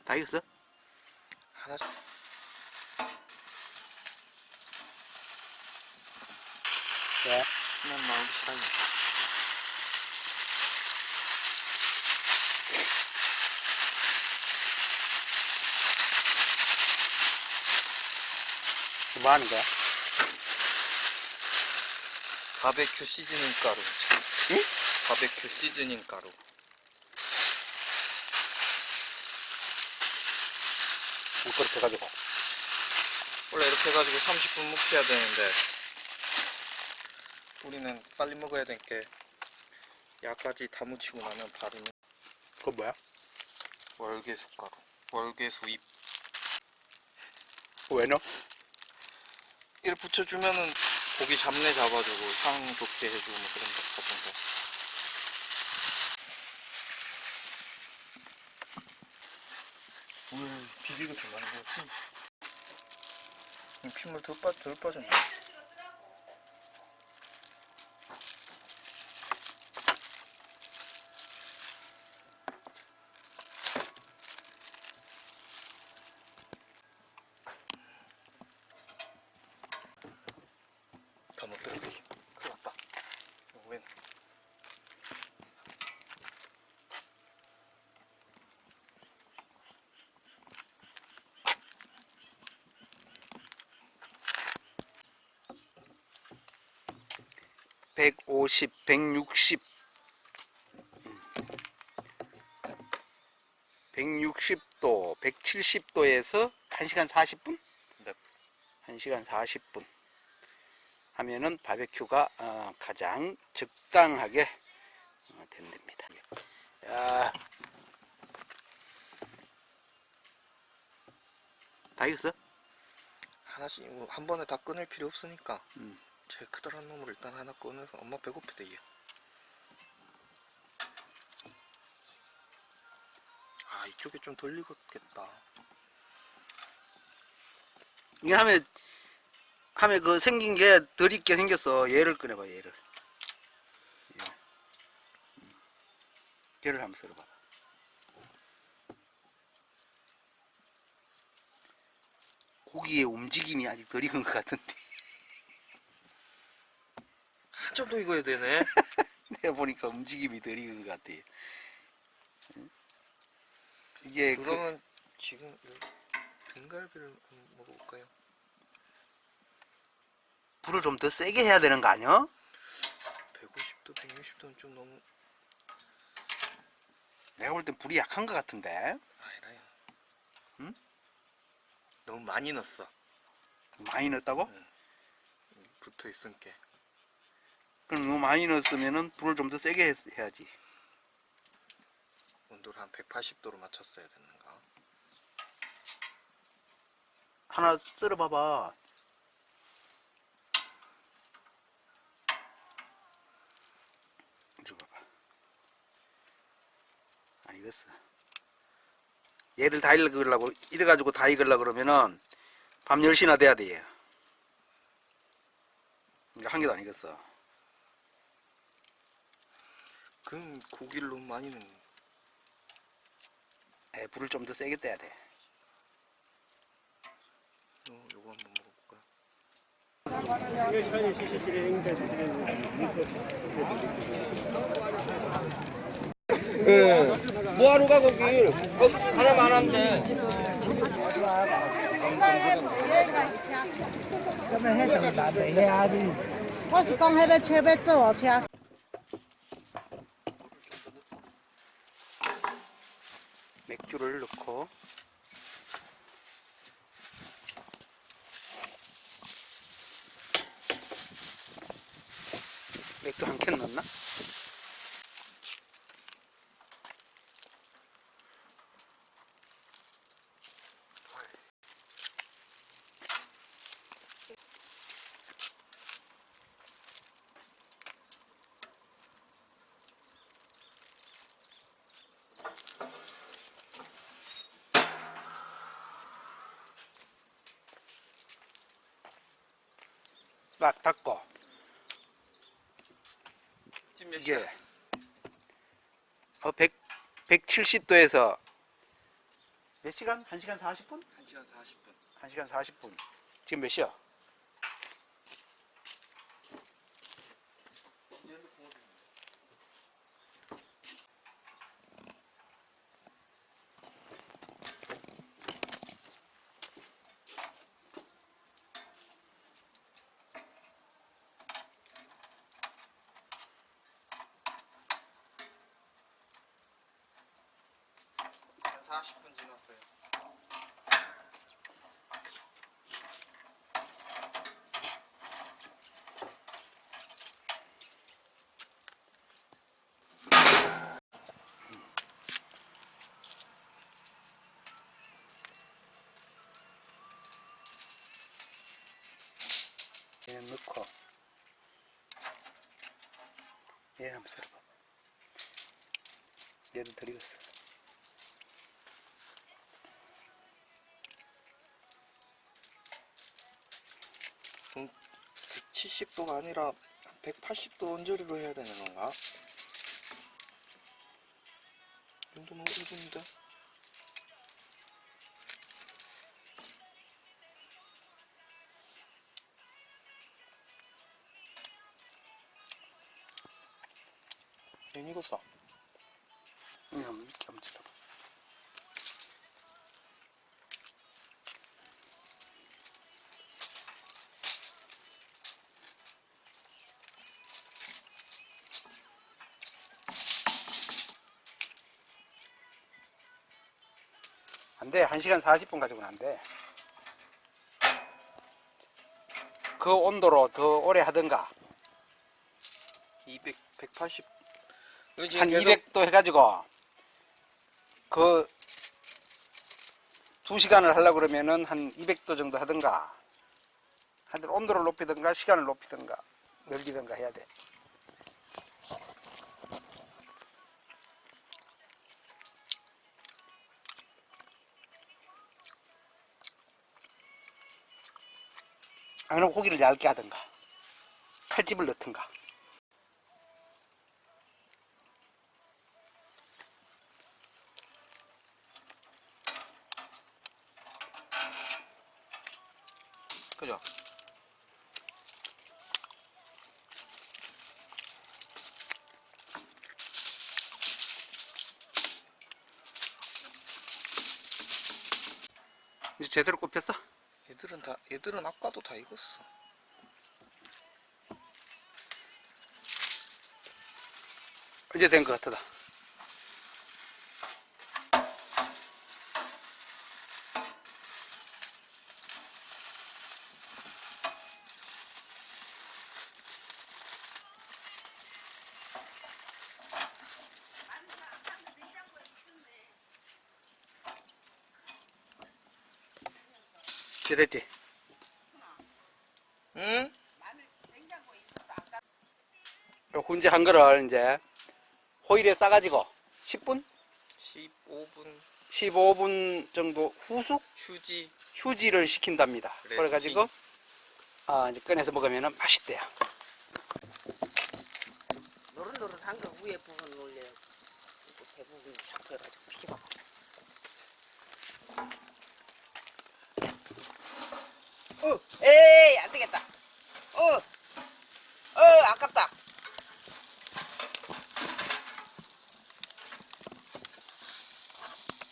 다 익었어? 하나씩. 네. 그냥 나오기 시작해. 뭐 하는 거야? 바베큐 시즈닝 가루. 응? 바베큐 시즈닝 가루. 그렇게 해가지고. 원래 이렇게 해가지고 30분 묵혀야 되는데 우리는 빨리 먹어야 되니까 약까지 다 묻히고 나면 바로 그건 뭐야? 월계수 가루. 월계수 잎. 왜 넣어? 이렇게 붙여주면은 고기 잡내 잡아주고 향 좋게 해주고 뭐 그런 거 같은 거. 물 비비고 좀 많이 넣었지. 핏물 덜 빠졌네. 다 못 들어가게. 큰일 났다. 이거 웬? 백 150, 160 160도, 170도에서 1시간 40분? 네. 1시간 40분 하면은 바베큐가 가장 적당하게 된답니다. 야, 다 익었어? 하나씩 뭐 한 번에 다 끊을 필요 없으니까 음. 제일 크다란 놈을 일단 하나 꺼내서 엄마 배고프대 얘. 아 이쪽에 좀 덜 익었겠다. 이게 하면 그 생긴 게 덜 익게 생겼어. 얘를 꺼내봐, 얘를. 얘를 한번 썰어봐. 고기의 움직임이 아직 덜 익은 것 같은데. 한참 더 익어야 되네. 내가 보니까 움직임이 덜 익은 것 같아. 이게 그러면 지금 등갈비를 한번 먹어볼까요? 불을 좀 더 세게 해야 되는 거 아니야? 150도, 160도는 좀 너무 내가 볼 땐 불이 약한 것 같은데. 아니라요. 응? 너무 많이 넣었어. 많이 넣었다고? 응. 붙어 있으니까. 그럼 너무 많이 넣었으면은 불을 좀 더 세게 해야지. 온도를 한 180도로 맞췄어야 되는가? 하나 썰어봐봐. 이리 봐봐. 안 익었어. 얘들 다 익으려고, 이래가지고 다 익으려고 그러면은 밤 10시나 돼야 돼. 그러니까 한 개도 안 익었어. 그럼 고기를 너무 많이 넣는. 불을 좀 더 세게 떼야 돼. 요거 한번 먹어볼까요? 예. 뭐하러 가 거기? 사람 안 한대.我是讲迄个车要坐车。 맥주를 넣고 맥주 한 캔 넣나? 딱 닫고. 지금 몇 이게 시야? 170도에서 몇 시간? 1시간 40분? 1시간 40분. 1시간 40분. 지금 몇 시야? 한 40분 지났어요. 얘는 넣고 얘 한번 썰어봐. 얘도 덜 익었어. 그럼 170도가 아니라 180도 온조리로 해야 되는 건가? 이 정도면 익은데? 얘는 익었어. 한번 이렇게 한번 썰어봐. 안 돼. 1시간 40분 가지고는 안 돼. 그 온도로 더 오래 하든가. 180. 한 200도 해가지고, 그, 2시간을 하려고 그러면은 한 200도 정도 하든가. 하여튼 온도를 높이든가, 시간을 높이든가, 늘리든가 해야 돼. 아니면 고기를 얇게 하든가, 칼집을 넣든가. 그죠? 이제 제대로 굽혔어? 얘들은 아까도 다 익었어. 이제 된 것 같다. 이제 됐지? 응? 요 훈제 한 거를 이제 호일에 싸가지고 10분? 15분 15분 정도 후숙? 휴지. 휴지를 시킨답니다. 그래, 그래가지고 이제 꺼내서 먹으면 맛있대요. 노릇노릇한 거 위에 부분 올려요. 또 대부분 자꾸 해가지고 피가. 에이 안 되겠다. 아깝다.